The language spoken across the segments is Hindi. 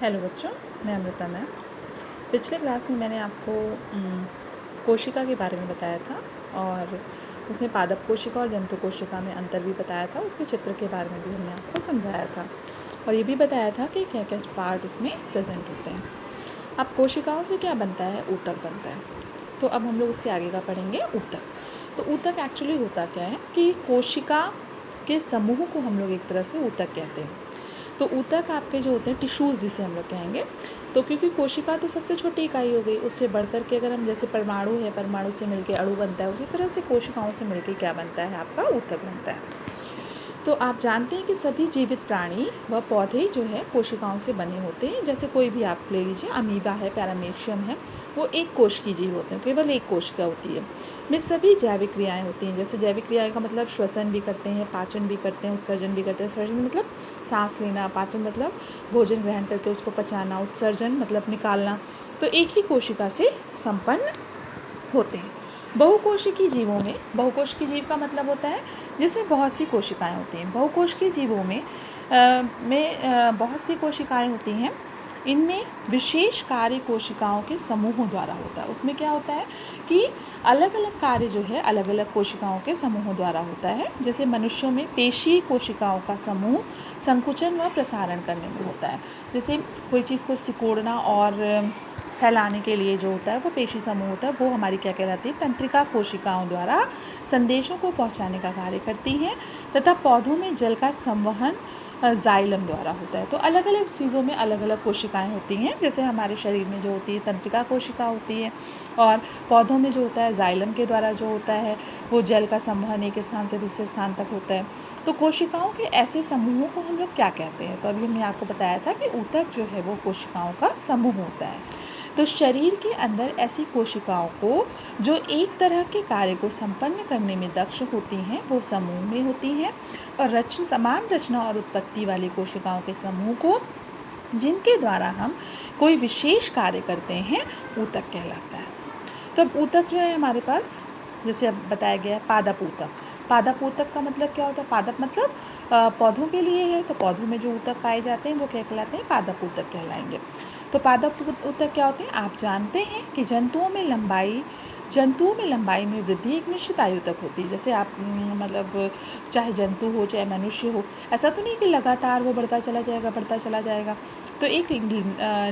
हेलो बच्चों, मैं अमृता मैम। पिछले क्लास में मैंने आपको कोशिका के बारे में बताया था और उसमें पादप कोशिका और जंतु कोशिका में अंतर भी बताया था। उसके चित्र के बारे में भी हमने आपको समझाया था और ये भी बताया था कि क्या क्या पार्ट उसमें प्रेजेंट होते हैं। अब कोशिकाओं से क्या बनता है? ऊतक बनता है। तो अब हम लोग उसके आगे का पढ़ेंगे, ऊतक। तो ऊतक एक्चुअली होता क्या है कि कोशिका के समूह को हम लोग एक तरह से ऊतक कहते हैं। तो ऊतक आपके जो होते हैं टिश्यूज़ जिसे हम लोग कहेंगे। तो क्योंकि कोशिका तो सबसे छोटी इकाई हो गई, उससे बढ़ कर के अगर हम जैसे परमाणु है, परमाणु से मिलके अणु बनता है, उसी तरह से कोशिकाओं से मिलके क्या बनता है? आपका ऊतक बनता है। तो आप जानते हैं कि सभी जीवित प्राणी व पौधे जो है कोशिकाओं से बने होते हैं। जैसे कोई भी आप ले लीजिए, अमीबा है, पैरामीशियम है, वो एक कोश की जीव होते हैं, केवल एक कोशिका होती है। में सभी जैविक क्रियाएं होती हैं। जैसे जैविक क्रियाएं का मतलब श्वसन भी करते हैं, पाचन भी करते हैं, उत्सर्जन भी करते हैं। श्वसन मतलब सांस लेना, पाचन मतलब भोजन ग्रहण करके उसको पचाना, उत्सर्जन मतलब निकालना। तो एक ही कोशिका से संपन्न होते हैं। बहुकोशिकीय जीवों में, बहुकोशिकीय जीव का मतलब होता है जिसमें बहुत सी कोशिकाएं होती हैं। बहुकोशिकीय जीवों में बहुत सी कोशिकाएं होती हैं। इनमें विशेष कार्य कोशिकाओं के समूहों द्वारा होता है। उसमें क्या होता है कि अलग अलग कार्य जो है अलग अलग कोशिकाओं के समूहों द्वारा होता है। जैसे मनुष्यों में पेशी कोशिकाओं का समूह संकुचन व प्रसारण करने में होता है। जैसे कोई चीज़ को सिकोड़ना और फैलाने के लिए जो होता है वो पेशी समूह होता है, वो हमारी क्या कहलाती है? तंत्रिका कोशिकाओं द्वारा संदेशों को पहुंचाने का कार्य करती हैं। तथा पौधों में जल का संवहन जाइलम द्वारा होता है। तो अलग अलग चीज़ों में अलग अलग कोशिकाएं होती हैं। जैसे हमारे शरीर में जो होती है तंत्रिका कोशिका होती है और पौधों में जो होता है जाइलम के द्वारा जो होता है वो जल का संवहन एक स्थान से दूसरे स्थान तक होता है। तो कोशिकाओं के ऐसे समूहों को हम लोग क्या कहते हैं? तो अभी हमने आपको बताया था कि ऊतक जो है वो कोशिकाओं का समूह होता है। तो शरीर के अंदर ऐसी कोशिकाओं को जो एक तरह के कार्य को संपन्न करने में दक्ष होती हैं वो समूह में होती हैं। और समान रचना और उत्पत्ति वाली कोशिकाओं के समूह को जिनके द्वारा हम कोई विशेष कार्य करते हैं ऊतक कहलाता है। तो अब ऊतक जो है हमारे पास, जैसे अब बताया गया है पादप ऊतक। पादप ऊतक का मतलब क्या होता है? पादप मतलब पौधों के लिए है। तो पौधों में जो ऊतक पाए जाते हैं वो क्या कहलाते हैं? पादप ऊतक कहलाएंगे। तो पादप ऊतक क्या होते हैं? आप जानते हैं कि जंतुओं में लंबाई में वृद्धि एक निश्चित आयु तक होती है। जैसे आप मतलब चाहे जंतु हो चाहे मनुष्य हो, ऐसा तो नहीं कि लगातार वो बढ़ता चला जाएगा। तो एक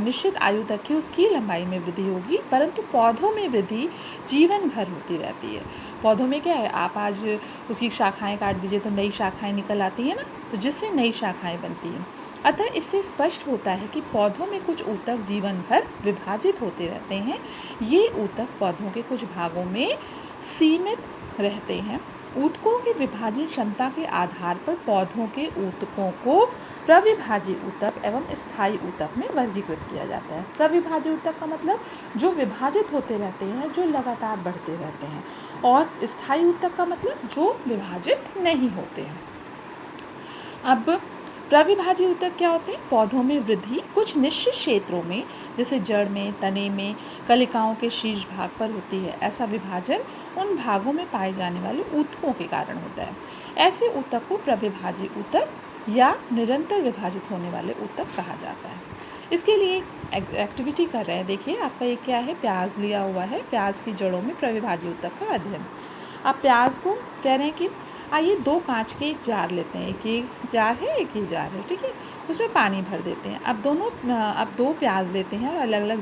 निश्चित आयु तक ही उसकी लंबाई में वृद्धि होगी। परंतु पौधों में वृद्धि जीवन भर होती रहती है। पौधों में क्या है, आप आज उसकी शाखाएं काट दीजिए तो नई शाखाएं निकल आती हैं ना, तो जिससे नई शाखाएं बनती हैं। अतः इससे स्पष्ट होता है कि पौधों में कुछ ऊतक जीवन भर विभाजित होते रहते हैं। ये ऊतक पौधों के कुछ भागों में सीमित रहते हैं। ऊतकों की विभाजन क्षमता के आधार पर पौधों के ऊतकों को प्रविभाजी ऊतक एवं स्थायी ऊतक में वर्गीकृत किया जाता है। प्रविभाजी ऊतक का मतलब जो विभाजित होते रहते हैं, जो लगातार बढ़ते रहते हैं। और स्थायी ऊतक का मतलब जो विभाजित नहीं होते हैं। अब प्रविभाजी ऊतक क्या होते हैं? पौधों में वृद्धि कुछ निश्चित क्षेत्रों में, जैसे जड़ में, तने में, कलिकाओं के शीर्ष भाग पर होती है। ऐसा विभाजन उन भागों में पाए जाने वाले ऊतकों के कारण होता है। ऐसे ऊतक को प्रविभाजी ऊतक या निरंतर विभाजित होने वाले ऊतक कहा जाता है। इसके लिए एक्टिविटी कर रहे हैं। देखिए आपका ये क्या है? प्याज लिया हुआ है। प्याज की जड़ों में प्रविभाजी ऊतक का अध्ययन। आप प्याज को कह रहे हैं कि आइए दो कांच के एक जार लेते हैं। एक ये जार है, एक ये जार है, ठीक है। उसमें पानी भर देते हैं। अब दो प्याज लेते हैं और अलग अलग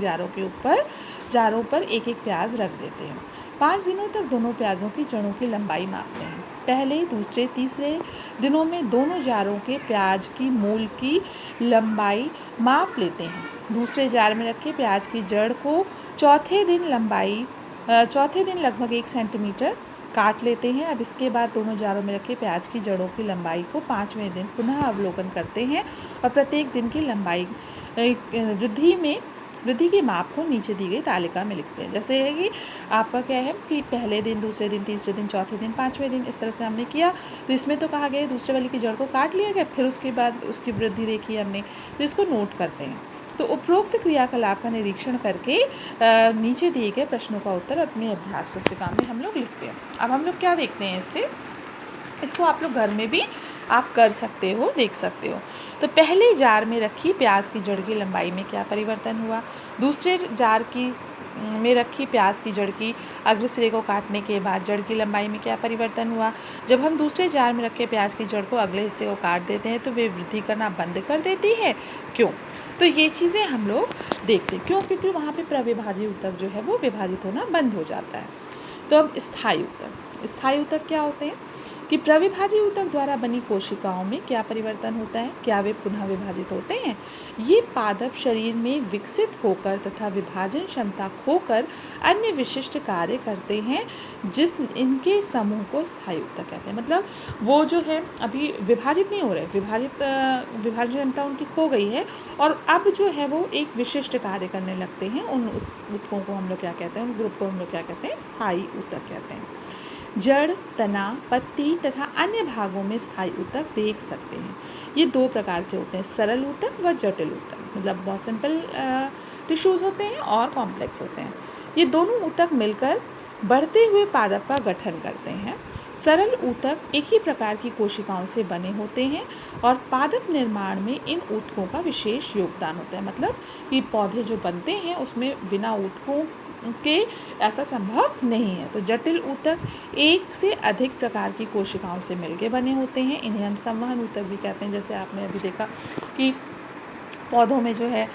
जारों पर एक एक प्याज रख देते हैं। 5 दिनों तक दोनों प्याज़ों की जड़ों की लंबाई मापते हैं। पहले, दूसरे, तीसरे दिनों में दोनों जारों के प्याज की मूल की लंबाई माप लेते हैं। दूसरे जार में रखे प्याज की जड़ को चौथे दिन लगभग 1 सेंटीमीटर काट लेते हैं। अब इसके बाद दोनों जारों में रखे प्याज की जड़ों की लंबाई को 5वें दिन पुनः अवलोकन करते हैं और प्रत्येक दिन की लंबाई वृद्धि के माप को नीचे दी गई तालिका में लिखते हैं। जैसे है कि आपका क्या है कि पहले दिन, दूसरे दिन, तीसरे दिन, चौथे दिन, 5वें दिन, इस तरह से हमने किया। तो इसमें तो कहा गया दूसरे वाले की जड़ को काट लिया गया, फिर उसके बाद उसकी वृद्धि देखी हमने, तो इसको नोट करते हैं। तो उपरोक्त क्रियाकलाप का निरीक्षण करके नीचे दिए गए प्रश्नों का उत्तर अपने अभ्यास पुस्तिका में हम लोग लिखते हैं। अब हम लोग क्या देखते हैं इससे, इसको आप लोग घर में भी आप कर सकते हो, देख सकते हो। तो पहले जार में रखी प्याज की जड़ की लंबाई में क्या परिवर्तन हुआ, दूसरे जार की में रखी प्याज की जड़ की अग्र सिरे को काटने के बाद जड़ की लंबाई में क्या परिवर्तन हुआ। जब हम दूसरे जार में रखे प्याज की जड़ को अगले हिस्से को काट देते हैं तो वे वृद्धि करना बंद कर देती है, क्यों। तो ये चीज़ें हम लोग देखते हैं, क्यों, क्योंकि वहाँ पे प्रविभाज्य ऊतक जो है वो विभाजित होना बंद हो जाता है। तो अब स्थायी ऊतक, स्थायी ऊतक क्या होते हैं कि प्रविभाज्य ऊतक द्वारा बनी कोशिकाओं में क्या परिवर्तन होता है, क्या वे पुनः विभाजित होते हैं। ये पादप शरीर में विकसित होकर तथा विभाजन क्षमता खोकर अन्य विशिष्ट कार्य करते हैं, जिस इनके समूह को स्थायी ऊतक कहते हैं। मतलब वो जो है अभी विभाजित नहीं हो रहे, विभाजन क्षमता उनकी खो गई है और अब जो है वो एक विशिष्ट कार्य करने लगते हैं। उस ऊतकों को हम लोग क्या कहते हैं, उन ग्रुप को हम लोग क्या कहते हैं, स्थायी ऊतक कहते हैं। जड़, तना, पत्ती तथा अन्य भागों में स्थायी ऊतक देख सकते हैं। ये दो प्रकार के होते हैं, सरल ऊतक व जटिल ऊतक। मतलब बहुत सिंपल टिश्यूज़ होते हैं और कॉम्प्लेक्स होते हैं। ये दोनों ऊतक मिलकर बढ़ते हुए पादप का गठन करते हैं। सरल ऊतक एक ही प्रकार की कोशिकाओं से बने होते हैं और पादप निर्माण में इन ऊतकों का विशेष योगदान होता है। मतलब कि पौधे जो बनते हैं उसमें बिना ऊतकों के ऐसा संभव नहीं है। तो जटिल ऊतक एक से अधिक प्रकार की कोशिकाओं से मिलकर बने होते हैं। इन्हें हम संवहन ऊतक भी कहते हैं। जैसे आपने अभी देखा कि पौधों में जो है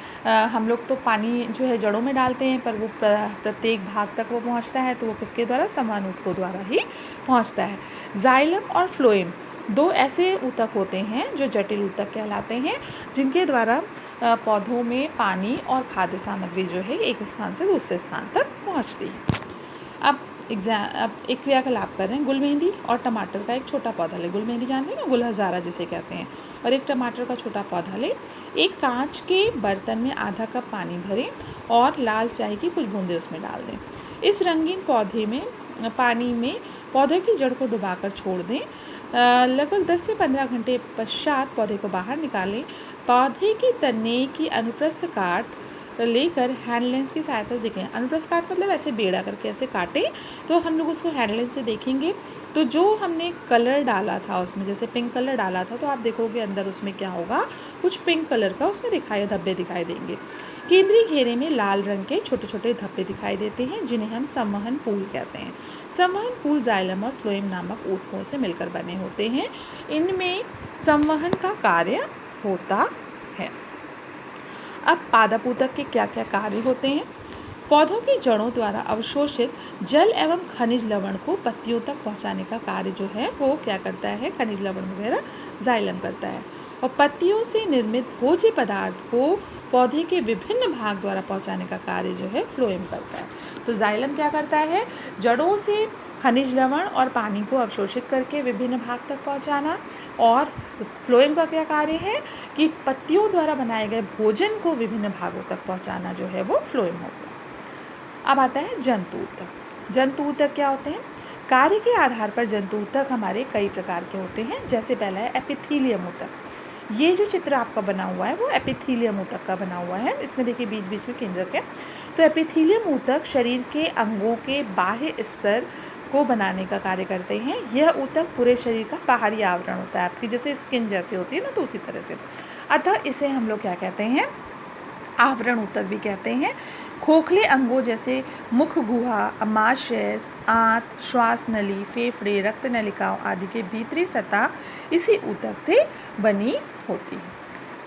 हम लोग तो पानी जो है जड़ों में डालते हैं, पर वो प्रत्येक भाग तक वो पहुंचता है तो वो किसके द्वारा, संवहन ऊतकों द्वारा ही पहुंचता है। जाइलम और फ्लोएम दो ऐसे ऊतक होते हैं जो जटिल ऊतक कहलाते हैं, जिनके द्वारा पौधों में पानी और खाद्य सामग्री जो है एक स्थान से दूसरे स्थान तक पहुंचती है। अब एक क्रियाकलाप कर रहे हैं। गुलमेहंदी और टमाटर का एक छोटा पौधा ले, गुलमेहंदी जानते हैं ना, गुलहजारा जिसे कहते हैं, और एक टमाटर का छोटा पौधा ले। एक कांच के बर्तन में आधा कप पानी भरें और लाल स्याही की कुछ बूंदें उसमें डाल दें। इस रंगीन पानी में पौधे की जड़ को डुबाकर छोड़ दें। लगभग 10 से 15 घंटे पश्चात पौधे को बाहर निकालें। पौधे के तने की अनुप्रस्थ काट लेकर हैंड लेंस की सहायता से देखें। अनुप्रस्थ काट मतलब ऐसे बेड़ा करके ऐसे काटें, तो हम लोग उसको हैंड लेंस से देखेंगे। तो जो हमने कलर डाला था उसमें, जैसे पिंक कलर डाला था, तो आप देखोगे अंदर उसमें क्या होगा, कुछ पिंक कलर का उसमें धब्बे दिखाई देंगे। केंद्रीय घेरे में लाल रंग के छोटे छोटे धब्बे दिखाई देते हैं, जिन्हें हम संवहन पूल कहते हैं। संवहन पूल जाइलम और फ्लोएम नामक ऊतकों से मिलकर बने होते हैं। इनमें संवहन का कार्य होता है। अब पादप ऊतक के क्या क्या कार्य होते हैं। पौधों की जड़ों द्वारा अवशोषित जल एवं खनिज लवण को पत्तियों तक पहुंचाने का कार्य जो है वो क्या करता है, खनिज लवण वगैरह जाइलम करता है। और पत्तियों से निर्मित भोज्य पदार्थ को पौधे के विभिन्न भाग द्वारा पहुंचाने का कार्य जो है फ्लोएम करता है। तो जाइलम क्या करता है, जड़ों से खनिज लवण और पानी को अवशोषित करके विभिन्न भाग तक पहुंचाना, और फ्लोएम का क्या कार्य है कि पत्तियों द्वारा बनाए गए भोजन को विभिन्न भागों तक पहुंचाना जो है वो फ्लोएम हो गया। अब आता है जंतु ऊतक। जंतु ऊतक क्या होते हैं। कार्य के आधार पर जंतु ऊतक हमारे कई प्रकार के होते हैं। जैसे पहला है एपिथीलियम ऊतक। ये जो चित्र आपका बना हुआ है वो एपिथीलियम ऊतक का बना हुआ है। इसमें देखिए बीच बीच में केंद्रक है। तो एपिथीलियम ऊतक शरीर के अंगों के बाह्य स्तर को बनाने का कार्य करते हैं। यह ऊतक पूरे शरीर का बाहरी आवरण होता है, आपकी जैसे स्किन जैसे होती है ना, तो उसी तरह से। अतः इसे हम लोग क्या कहते हैं, आवरण ऊतक भी कहते हैं। खोखले अंगों जैसे मुख गुहा, अमाशय, आंत, श्वास नली, फेफड़े, रक्त नलिकाओं आदि के भीतरी सतह इसी ऊतक से बनी होती है।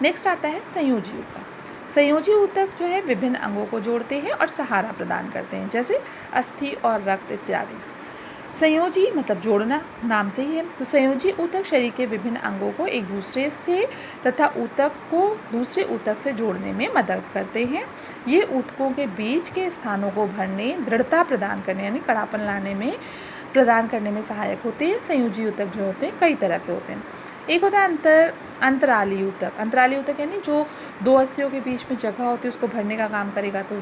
नेक्स्ट आता है संयोजी ऊतक। संयोजी ऊतक जो है विभिन्न अंगों को जोड़ते हैं और सहारा प्रदान करते हैं, जैसे अस्थि और रक्त इत्यादि। संयोजी मतलब जोड़ना, नाम से ही है। तो संयोजी ऊतक शरीर के विभिन्न अंगों को एक दूसरे से तथा ऊतक को दूसरे ऊतक से जोड़ने में मदद करते हैं। ये ऊतकों के बीच के स्थानों को भरने, दृढ़ता प्रदान करने यानी कड़ापन लाने में प्रदान करने में सहायक होते हैं। संयोजी ऊतक जो होते हैं कई तरह के होते हैं। एक होता है अंतराली ऊतक। अंतराली ऊतक यानी जो दो अस्थियों के बीच में जगह होती है उसको भरने का काम करेगा। तो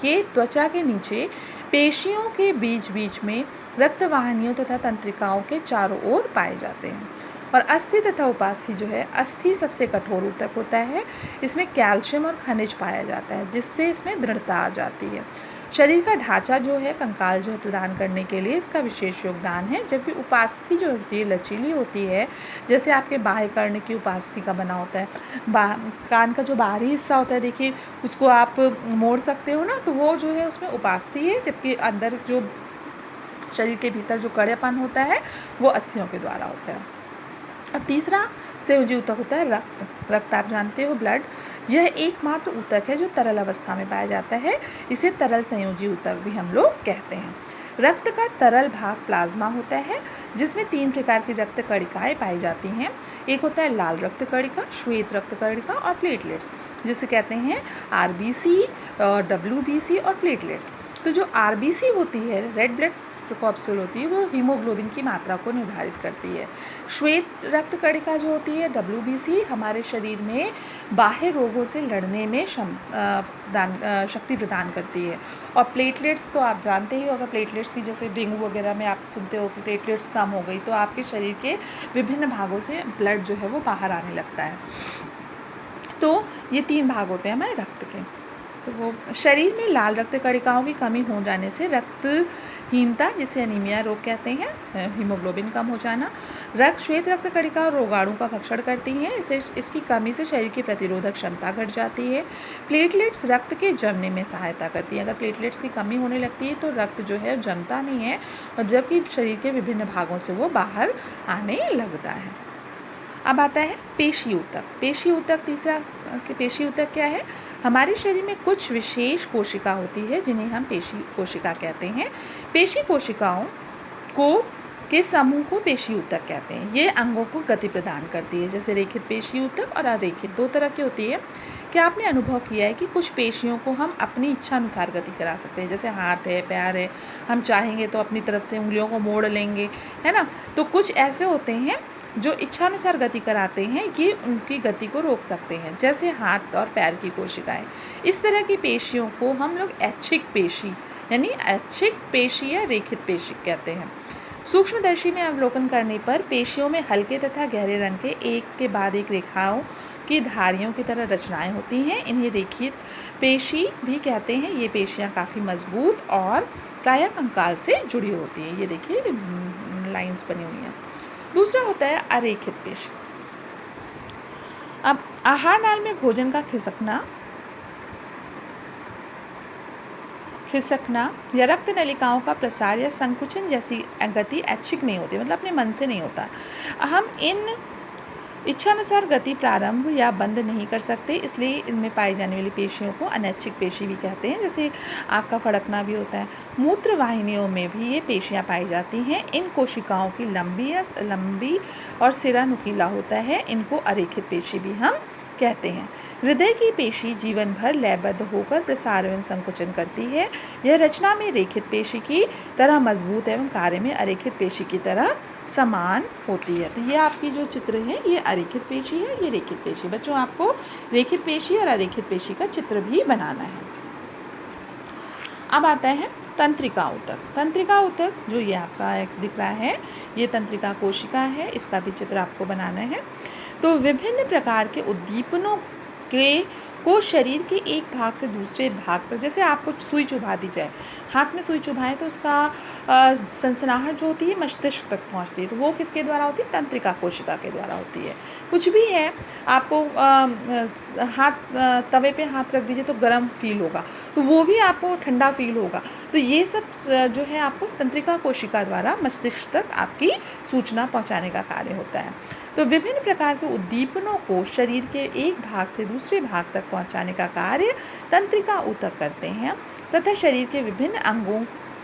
ये त्वचा के नीचे पेशियों के बीच बीच में रक्तवाहिनियों तथा तंत्रिकाओं के चारों ओर पाए जाते हैं। और अस्थि तथा उपास्थि जो है, अस्थि सबसे कठोर ऊतक होता है। इसमें कैल्शियम और खनिज पाया जाता है, जिससे इसमें दृढ़ता आ जाती है। शरीर का ढांचा जो है, कंकाल जो है प्रदान करने के लिए इसका विशेष योगदान है, जबकि उपास्थि जो होती है लचीली होती है। जैसे आपके बाह्य कर्ण की उपास्थि का बना होता है, कान का जो बाहरी हिस्सा होता है देखिए, उसको आप मोड़ सकते हो ना, तो वो जो है उसमें उपास्थि है, जबकि अंदर जो शरीर के भीतर जो कड़ेपन होता है वो अस्थियों के द्वारा होता है। और तीसरा संयोजी ऊतक होता है रक्त। रक्त आप जानते हो, ब्लड। यह एकमात्र ऊतक है जो तरल अवस्था में पाया जाता है, इसे तरल संयोजी ऊतक भी हम लोग कहते हैं। रक्त का तरल भाग प्लाज्मा होता है, जिसमें 3 प्रकार की रक्त कणिकाएं पाई जाती हैं। एक होता है लाल रक्त कणिका, श्वेत रक्त कणिका और प्लेटलेट्स, जिसे कहते हैं आरबीसी, डब्ल्यूबीसी और प्लेटलेट्स। तो जो आरबीसी होती है, रेड ब्लड कॉर्पस्यूल होती है, वो हीमोग्लोबिन की मात्रा को निर्धारित करती है। श्वेत रक्त कणिका जो होती है, डब्ल्यूबीसी, हमारे शरीर में बाह्य रोगों से लड़ने में शक्ति प्रदान करती है। और प्लेटलेट्स तो आप जानते ही हो, अगर प्लेटलेट्स की जैसे डेंगू वगैरह में आप सुनते हो कि प्लेटलेट्स कम हो गई तो आपके शरीर के विभिन्न भागों से ब्लड जो है वो बाहर आने लगता है। तो ये 3 भाग होते हैं हमारे रक्त के। तो वो शरीर में लाल रक्त कणिकाओं की कमी हो जाने से रक्तहीनता, जिसे एनीमिया रोग कहते हैं, हीमोग्लोबिन कम हो जाना। श्वेत रक्त कणिका रोगाणु का भक्षण करती हैं, इसकी कमी से शरीर की प्रतिरोधक क्षमता घट जाती है। प्लेटलेट्स रक्त के जमने में सहायता करती हैं। अगर प्लेटलेट्स की कमी होने लगती है तो रक्त जो है जमता नहीं है, और जबकि शरीर के विभिन्न भागों से वो बाहर आने लगता है। अब आता है पेशी ऊतक। पेशी ऊतक तीसरा। पेशी ऊतक क्या है? हमारे शरीर में कुछ विशेष कोशिका होती है जिन्हें हम पेशी कोशिका कहते हैं। पेशी कोशिकाओं के समूह को पेशी ऊतक कहते हैं। ये अंगों को गति प्रदान करती है। जैसे रेखित पेशी ऊतक और अरेखित, 2 तरह की होती है। क्या आपने अनुभव किया है कि कुछ पेशियों को हम अपनी इच्छा अनुसार गति करा सकते हैं? जैसे हाथ है, पैर है, हम चाहेंगे तो अपनी तरफ से उंगलियों को मोड़ लेंगे, है ना। तो कुछ ऐसे होते हैं जो इच्छानुसार गति कराते हैं, ये उनकी गति को रोक सकते हैं, जैसे हाथ और पैर की कोशिकाएं। इस तरह की पेशियों को हम लोग ऐच्छिक पेशी यानी ऐच्छिक पेशी या रेखित पेशी कहते हैं। सूक्ष्मदर्शी में अवलोकन करने पर पेशियों में हल्के तथा गहरे रंग के एक के बाद एक रेखाओं की धारियों की तरह रचनाएं होती हैं। इन्हें रेखित पेशी भी कहते हैं। ये पेशियां काफ़ी मजबूत और प्रायः कंकाल से जुड़ी होती हैं। ये देखिए लाइंस बनी हुई हैं। दूसरा होता है अरेखित पेशी। अब आहार नाल में भोजन का खिसकना या रक्त नलिकाओं का प्रसार या संकुचन जैसी गति ऐच्छिक नहीं होती, मतलब अपने मन से नहीं होता। हम इन इच्छानुसार गति प्रारंभ या बंद नहीं कर सकते, इसलिए इनमें पाई जाने वाली पेशियों को अनैच्छिक पेशी भी कहते हैं। जैसे आँख का फड़कना भी होता है। मूत्र वाहिनियों में भी ये पेशियां पाई जाती हैं। इन कोशिकाओं की लंबी और सिरा नुकीला होता है। इनको अरेखित पेशी भी हम कहते हैं। हृदय की पेशी जीवन भर लयबद्ध होकर प्रसार एवं संकुचन करती है। यह रचना में रेखित पेशी की तरह मजबूत एवं कार्य में अरेखित पेशी की तरह समान होती है। तो ये आपकी जो चित्र है ये अरेखित पेशी है, ये रेखित पेशी। बच्चों, आपको रेखित पेशी और अरेखित पेशी का चित्र भी बनाना है। अब आता है तंत्रिका ऊतक। तंत्रिका ऊतक जो ये आपका एक दिख रहा है, ये तंत्रिका कोशिका है। इसका भी चित्र आपको बनाना है। तो विभिन्न प्रकार के उद्दीपनों को शरीर के एक भाग से दूसरे भाग तक, जैसे आपको सुई चुभा दी जाए, हाथ में सुई चुभाएं तो उसका सनसनाहट जो होती है मस्तिष्क तक पहुंचती है, तो वो किसके द्वारा होती है? तंत्रिका कोशिका के द्वारा होती है। कुछ भी है, आपको हाथ तवे पे हाथ रख दीजिए तो गर्म फील होगा, तो वो भी आपको ठंडा फील होगा। तो ये सब जो है आपको तंत्रिका कोशिका द्वारा मस्तिष्क तक आपकी सूचना पहुँचाने का कार्य होता है। तो विभिन्न प्रकार के उद्दीपनों को शरीर के एक भाग से दूसरे भाग तक पहुंचाने का कार्य तंत्रिका ऊतक करते हैं तथा शरीर के विभिन्न अंगों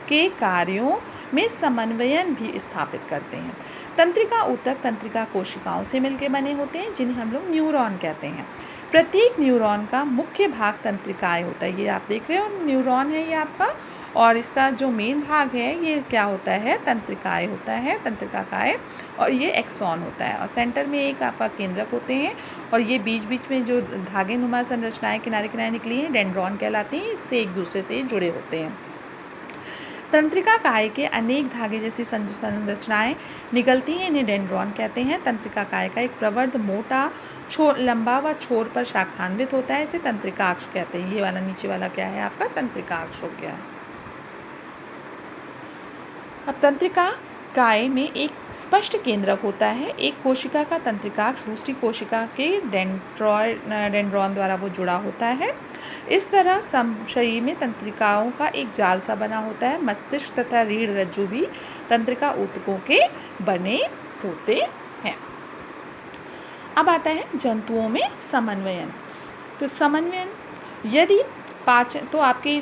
के कार्यों में समन्वयन भी स्थापित करते हैं। तंत्रिका ऊतक तंत्रिका कोशिकाओं से मिलकर बने होते हैं, जिन्हें हम लोग न्यूरॉन कहते हैं। प्रत्येक न्यूरॉन का मुख्य भाग तंत्रिकाएं होता है। ये आप देख रहे हो न्यूरॉन है ये आपका, और इसका जो मेन भाग है ये क्या होता है? तंत्रिकाएं होता है, तंत्रिकाएं, और ये एक्सॉन होता है। और सेंटर में एक आपका केंद्रक होते हैं, और ये बीच बीच में जो धागे नुमा संरचनाएं किनारे किनारे निकली हैं डेंड्रॉन कहलाती हैं। इससे एक दूसरे से जुड़े होते हैं। तंत्रिका काय के अनेक धागे जैसी संरचनाएं निकलती हैं, इन्हें डेंड्रॉन कहते हैं। तंत्रिका काय का एक प्रवर्ध मोटा लंबा व छोर पर शाखान्वित होता है, इसे तंत्रिकाक्ष कहते हैं। ये वाला नीचे वाला क्या है आपका? तंत्रिकाक्ष हो गया है। अब तंत्रिका काय में एक स्पष्ट केंद्रक होता है। एक कोशिका का तंत्रिकाक्ष दूसरी कोशिका के डेंड्रॉन द्वारा वो जुड़ा होता है। इस तरह शरीर में तंत्रिकाओं का एक जाल सा बना होता है। मस्तिष्क तथा रीढ़ रज्जु भी तंत्रिका ऊतकों के बने होते हैं। अब आता है जंतुओं में समन्वयन। तो समन्वयन, यदि पाचन, तो आपके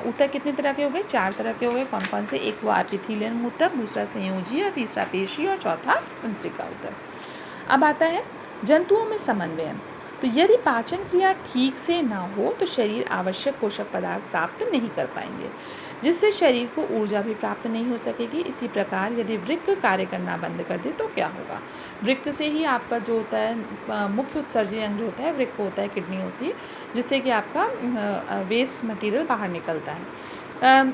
ऊतक कितने तरह के हो गए? 4 तरह के हो गए। कौन कौन से? एक वो एपिथेलियन ऊतक, दूसरा संयोजी, तीसरा पेशी और चौथा तंत्रिका ऊतक। अब आता है जंतुओं में समन्वयन। तो यदि पाचन क्रिया ठीक से ना हो तो शरीर आवश्यक पोषक पदार्थ प्राप्त नहीं कर पाएंगे, जिससे शरीर को ऊर्जा भी प्राप्त नहीं हो सकेगी। इसी प्रकार यदि वृक्क कार्य करना बंद कर दे तो क्या होगा? वृक्क से ही आपका जो होता है मुख्य उत्सर्जी अंग जो होता है वृक्क होता है, किडनी होती है, जिससे कि आपका वेस्ट मटेरियल बाहर निकलता है।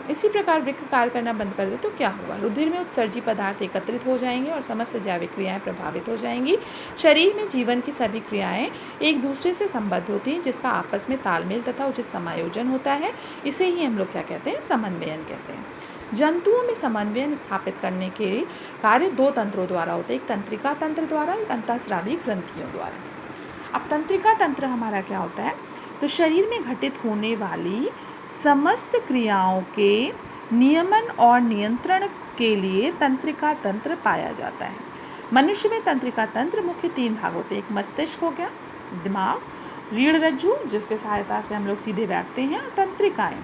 इसी प्रकार वृक्क कार्य करना बंद कर दे तो क्या होगा? रुधिर में उत्सर्जी पदार्थ एकत्रित हो जाएंगे और समस्त जैविक क्रियाएं प्रभावित हो जाएंगी। शरीर में जीवन की सभी क्रियाएं एक दूसरे से संबद्ध होती हैं, जिसका आपस में तालमेल तथा उचित समायोजन होता है। इसे ही हम लोग क्या कहते हैं? समन्वयन कहते हैं। जंतुओं में समन्वयन स्थापित करने के कार्य 2 तंत्रों द्वारा होते हैं। एक तंत्रिका तंत्र द्वारा, एक अंतःस्रावी ग्रंथियों द्वारा। अब तंत्रिका तंत्र हमारा क्या होता है? तो शरीर में घटित होने वाली समस्त क्रियाओं के नियमन और नियंत्रण के लिए तंत्रिका तंत्र पाया जाता है। मनुष्य में तंत्रिका तंत्र मुख्य 3 भाग होते हैं। एक मस्तिष्क हो गया, दिमाग, रीढ़ रज्जु जिसके सहायता से हम लोग सीधे बैठते हैं, तंत्रिकाएं।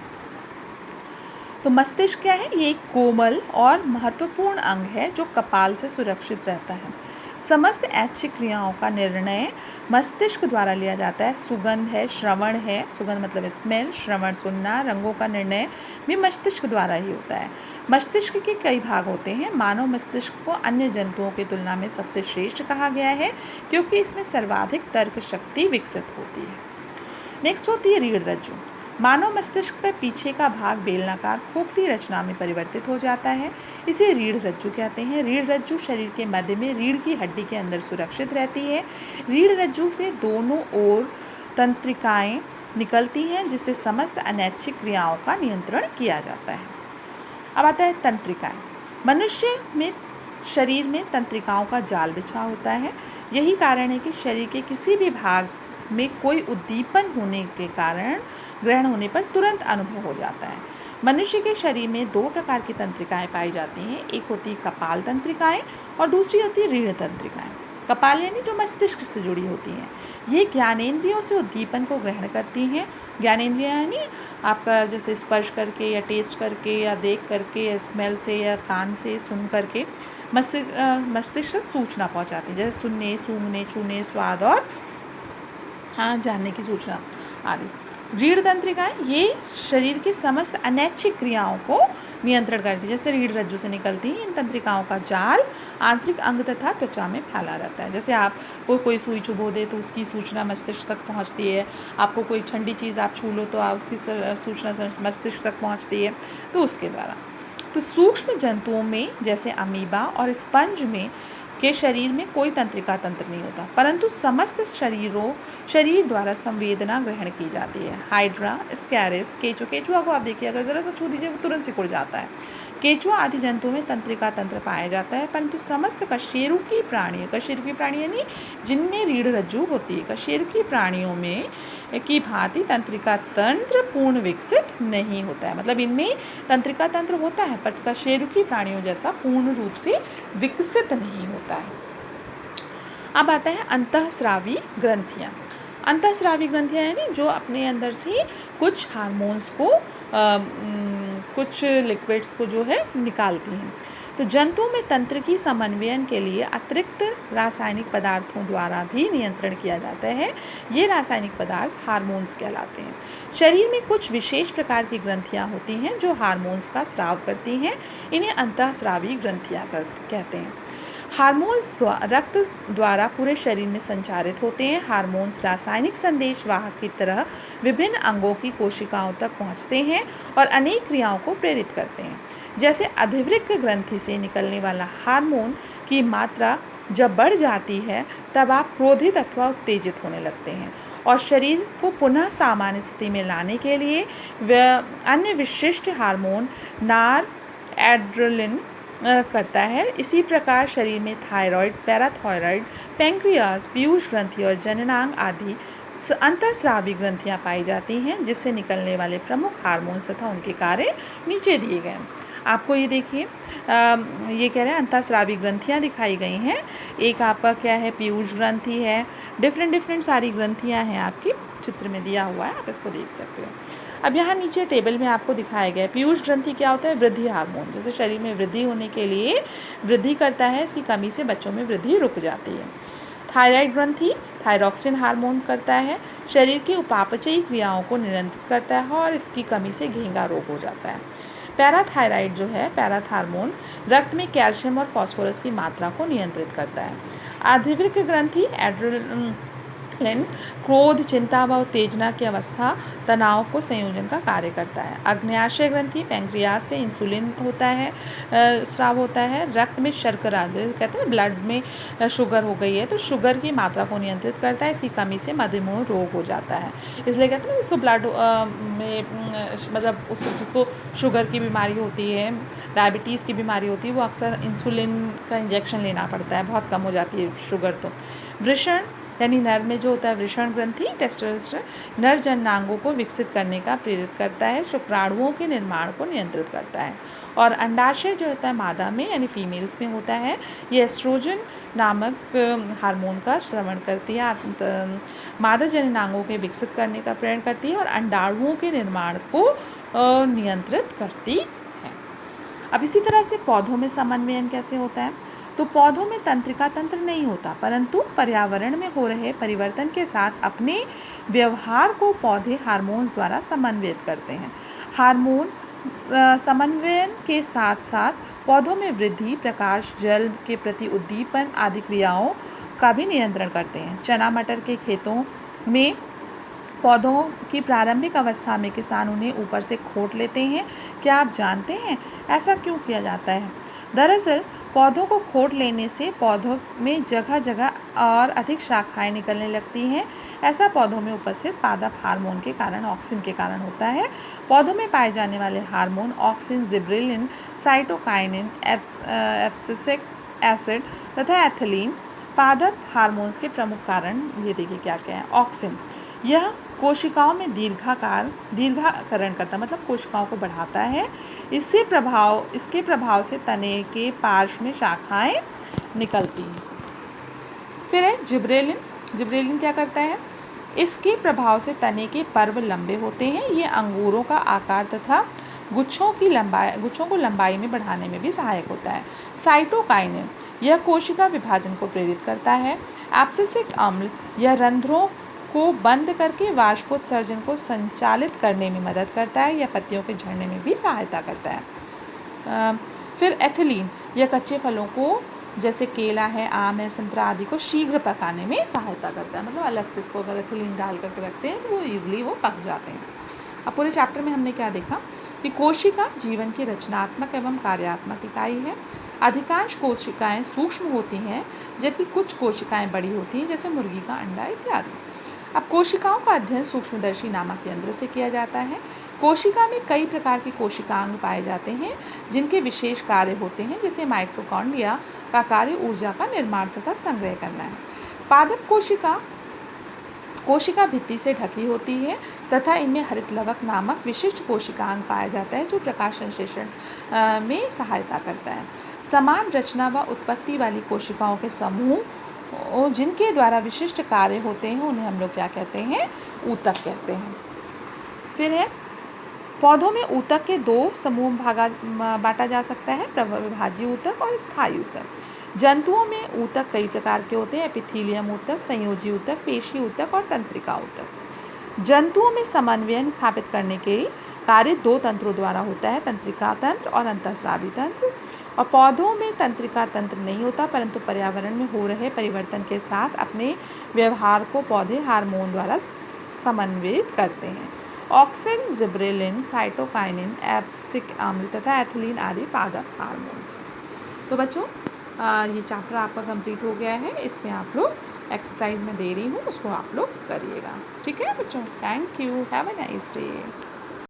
तो मस्तिष्क क्या है? ये एक कोमल और महत्वपूर्ण अंग है जो कपाल से सुरक्षित रहता है। समस्त ऐच्छिक क्रियाओं का निर्णय मस्तिष्क द्वारा लिया जाता है। सुगंध है, श्रवण है, सुगंध मतलब स्मेल, श्रवण सुनना, रंगों का निर्णय भी मस्तिष्क द्वारा ही होता है। मस्तिष्क के कई भाग होते हैं। मानव मस्तिष्क को अन्य जंतुओं की तुलना में सबसे श्रेष्ठ कहा गया है क्योंकि इसमें सर्वाधिक तर्क शक्ति विकसित होती है। नेक्स्ट होती है रीढ़ रज्जु। मानव मस्तिष्क का पीछे का भाग बेलनाकार खोखली रचना में परिवर्तित हो जाता है। इसे रीढ़ रज्जु कहते हैं। रीढ़ रज्जु शरीर के मध्य में रीढ़ की हड्डी के अंदर सुरक्षित रहती है। रीढ़ रज्जु से दोनों ओर तंत्रिकाएं निकलती हैं, जिससे समस्त अनैच्छिक क्रियाओं का नियंत्रण किया जाता है। अब आता है तंत्रिकाएं। मनुष्य में शरीर में तंत्रिकाओं का जाल बिछा होता है। यही कारण है कि शरीर के किसी भी भाग में कोई उद्दीपन होने के कारण ग्रहण होने पर तुरंत अनुभव हो जाता है। मनुष्य के शरीर में 2 प्रकार की तंत्रिकाएं पाई जाती हैं। एक होती है कपाल तंत्रिकाएं और दूसरी होती है रीढ़ तंत्रिकाएं। कपाल यानी जो मस्तिष्क से जुड़ी होती हैं, ये ज्ञानेंद्रियों से उद्दीपन को ग्रहण करती हैं। ज्ञानेंद्रियां यानी आपका जैसे स्पर्श करके या टेस्ट करके या देख करके या स्मेल से या कान से सुन करके मस्तिष्क से सूचना पहुंचाती हैं, जैसे सुनने, सूंघने, छूने, स्वाद और जानने की सूचना आदि। रीढ़ तंत्रिकाएं ये शरीर के समस्त अनैच्छिक क्रियाओं को नियंत्रण करती है। जैसे रीढ़ रज्जु से निकलती हैं इन तंत्रिकाओं का जाल आंतरिक अंग तथा त्वचा में फैला रहता है। जैसे आपको कोई सुई चुभो दे तो उसकी सूचना मस्तिष्क तक पहुंचती है। आपको कोई ठंडी चीज़ आप छू लो तो उसकी सूचना मस्तिष्क तक पहुंचती है, तो उसके द्वारा। तो सूक्ष्म जंतुओं में जैसे अमीबा और स्पंज में के शरीर में कोई तंत्रिका तंत्र नहीं होता, परंतु समस्त शरीर द्वारा संवेदना ग्रहण की जाती है। हाइड्रा, स्कैरिस, केचुआ को आप देखिए, अगर ज़रा सा छू दीजिए वो तुरंत सिकुड़ जाता है। केचुआ आदि जंतुओं में तंत्रिका तंत्र पाया जाता है, परंतु समस्त कशेरुकी प्राणी यानी जिनमें रीढ़ रज्जु होती है, कशेरुकी प्राणियों में की भांति तंत्रिका तंत्र पूर्ण विकसित नहीं होता है। मतलब इनमें तंत्रिका तंत्र होता है पर कशेरुकी प्राणियों जैसा पूर्ण रूप से विकसित नहीं होता है। अब आता है अंतःस्रावी ग्रंथियाँ। अंतःस्रावी ग्रंथियाँ यानी जो अपने अंदर से कुछ हार्मोन्स को कुछ लिक्विड्स को जो है निकालती हैं। तो जंतुओं में तंत्र की समन्वयन के लिए अतिरिक्त रासायनिक पदार्थों द्वारा भी नियंत्रण किया जाता है। ये रासायनिक पदार्थ हार्मोन्स कहलाते हैं। शरीर में कुछ विशेष प्रकार की ग्रंथियाँ होती हैं जो हार्मोन्स का स्राव करती हैं। इन्हें अंतःस्रावी ग्रंथियाँ कहते हैं। हार्मोन्स रक्त द्वारा पूरे शरीर में संचारित होते हैं। हार्मोन्स रासायनिक संदेश वाहक की तरह विभिन्न अंगों की कोशिकाओं तक पहुंचते हैं और अनेक क्रियाओं को प्रेरित करते हैं। जैसे अधिवृक्क ग्रंथि से निकलने वाला हार्मोन की मात्रा जब बढ़ जाती है तब आप क्रोधित अथवा उत्तेजित होने लगते हैं और शरीर को पुनः सामान्य स्थिति में लाने के लिए अन्य विशिष्ट हार्मोन नार एड्रेलिन करता है। इसी प्रकार शरीर में थायराइड, पैराथायराइड, पैंक्रियास, पीयूष ग्रंथि और जननांग आदि अंतःस्रावी ग्रंथियां पाई जाती हैं, जिससे निकलने वाले प्रमुख हार्मोन्स तथा उनके कार्य नीचे दिए गए हैं। आपको ये देखिए, ये कह रहे हैं अंतःस्रावी ग्रंथियां दिखाई गई हैं। एक आपका क्या है, पीयूष ग्रंथि है, डिफरेंट सारी ग्रंथियां हैं आपकी चित्र में दिया हुआ है, आप इसको देख सकते हो। अब यहाँ नीचे टेबल में आपको दिखाया गया है पीयूष ग्रंथि क्या होता है, वृद्धि हार्मोन। जैसे शरीर में वृद्धि होने के लिए वृद्धि करता है, इसकी कमी से बच्चों में वृद्धि रुक जाती है। थायराइड ग्रंथि थायरॉक्सिन हार्मोन करता है, शरीर की उपापचयी क्रियाओं को नियंत्रित करता है और इसकी कमी से घेंगा रोग हो जाता है। पैराथायराइड जो है, पैराथ हार्मोन रक्त में कैल्शियम और फास्फोरस की मात्रा को नियंत्रित करता है। आधिवृक्क ग्रंथि एड्रेनलिन क्रोध, चिंता व उत्तेजना की अवस्था तनाव को संयोजन का कार्य करता है। अग्न्याशय ग्रंथि पैंक्रियास से इंसुलिन होता है, स्राव होता है। रक्त में शर्करा, कहते हैं ब्लड में शुगर हो गई है तो शुगर की मात्रा को नियंत्रित करता है, इसकी कमी से मधुमेह रोग हो जाता है। इसलिए कहते हैं इसको ब्लड में मतलब उसको जिसको शुगर की बीमारी होती है, डायबिटीज़ की बीमारी होती है, वो अक्सर इंसुलिन का इंजेक्शन लेना पड़ता है, बहुत कम हो जाती है शुगर। तो वृषण यानी नर में जो होता है वृषण ग्रंथि टेस्टोस्टेरोन नर जननांगों को विकसित करने का प्रेरित करता है, शुक्राणुओं के निर्माण को नियंत्रित करता है। और अंडाशय जो होता है मादा में यानी फीमेल्स में होता है, ये एस्ट्रोजन नामक हार्मोन का श्रवण करती है, मादा जननांगों के विकसित करने का प्रेरण करती है और अंडाणुओं के निर्माण को नियंत्रित करती है। अब इसी तरह से पौधों में समन्वयन कैसे होता है, तो पौधों में तंत्रिका तंत्र नहीं होता, परंतु पर्यावरण में हो रहे परिवर्तन के साथ अपने व्यवहार को पौधे हार्मोन्स द्वारा समन्वित करते हैं। हार्मोन समन्वयन के साथ साथ पौधों में वृद्धि, प्रकाश, जल के प्रति उद्दीपन आदि क्रियाओं का भी नियंत्रण करते हैं। चना मटर के खेतों में पौधों की प्रारंभिक अवस्था में किसान उन्हें ऊपर से खोट लेते हैं। क्या आप जानते हैं ऐसा क्यों किया जाता है? दरअसल पौधों को खोट लेने से पौधों में जगह जगह और अधिक शाखाएं निकलने लगती हैं। ऐसा पौधों में उपस्थित पादप हार्मोन के कारण, ऑक्सिन के कारण होता है। पौधों में पाए जाने वाले hormone auxin, gibberellin, cytokinin, abscisic acid तथा एथिलीन पादप हार्मोन्स के प्रमुख कारण ये देखिए क्या क्या है। ऑक्सिन यह कोशिकाओं में दीर्घाकरण करता है, मतलब कोशिकाओं को बढ़ाता है। इसके प्रभाव से तने के पार्श्व में शाखाएं निकलती हैं। फिर है जिब्रेलिन। जिब्रेलिन क्या करता है? इसके प्रभाव से तने के पर्व लंबे होते हैं। ये अंगूरों का आकार तथा गुच्छों को लंबाई में बढ़ाने में भी सहायक होता है। साइटोकाइनिन यह कोशिका विभाजन को प्रेरित करता है। एब्सिसिक अम्ल यह रंध्रों को बंद करके वाष्पोत्सर्जन को संचालित करने में मदद करता है या पत्तियों के झड़ने में भी सहायता करता है। फिर एथिलीन यह कच्चे फलों को जैसे केला है, आम है, संतरा आदि को शीघ्र पकाने में सहायता करता है। मतलब अलग से इसको अगर एथिलीन डाल करके रखते हैं तो वो ईजिली वो पक जाते हैं। अब पूरे चैप्टर में हमने क्या देखा कि कोशिका जीवन की रचनात्मक एवं कार्यात्मक इकाई है। अधिकांश कोशिकाएं सूक्ष्म होती हैं जबकि कुछ कोशिकाएं बड़ी होती हैं, जैसे मुर्गी का अंडा इत्यादि। अब कोशिकाओं का अध्ययन सूक्ष्मदर्शी नामक यंत्र से किया जाता है। कोशिका में कई प्रकार के कोशिकांग पाए जाते हैं जिनके विशेष कार्य होते हैं, जैसे माइटोकॉन्ड्रिया का कार्य ऊर्जा का निर्माण तथा संग्रह करना है। पादप कोशिका भित्ति से ढकी होती है तथा इनमें हरितलवक नामक विशिष्ट कोशिकांग पाया जाता है जो प्रकाश संश्लेषण में सहायता करता है। समान रचना व उत्पत्ति वाली कोशिकाओं के समूह जिनके द्वारा विशिष्ट कार्य होते हैं उन्हें हम लोग क्या कहते हैं? ऊतक कहते हैं। फिर है पौधों में ऊतक के दो समूह बांटा जा सकता है, प्रविभाज्य ऊतक और स्थायी ऊतक। जंतुओं में ऊतक कई प्रकार के होते हैं, एपिथीलियम ऊतक, संयोजी ऊतक, पेशी ऊतक और तंत्रिका ऊतक। जंतुओं में समन्वय स्थापित करने के कार्य दो तंत्रों द्वारा होता है, तंत्रिका तंत्र और अंतःस्रावी तंत्र। और पौधों में तंत्रिका तंत्र नहीं होता, परंतु पर्यावरण में हो रहे परिवर्तन के साथ अपने व्यवहार को पौधे हार्मोन द्वारा समन्वित करते हैं। ऑक्सिन, जिब्रेलिन, साइटोकाइनिन, एब्सिसिक अम्ल तथा एथिलीन आदि पादप हार्मोन्स। तो बच्चों ये चैप्टर आपका कंप्लीट हो गया है। इसमें आप लोग एक्सरसाइज में दे रही हूँ, उसको आप लोग करिएगा। ठीक है बच्चों, thank you, have a nice day.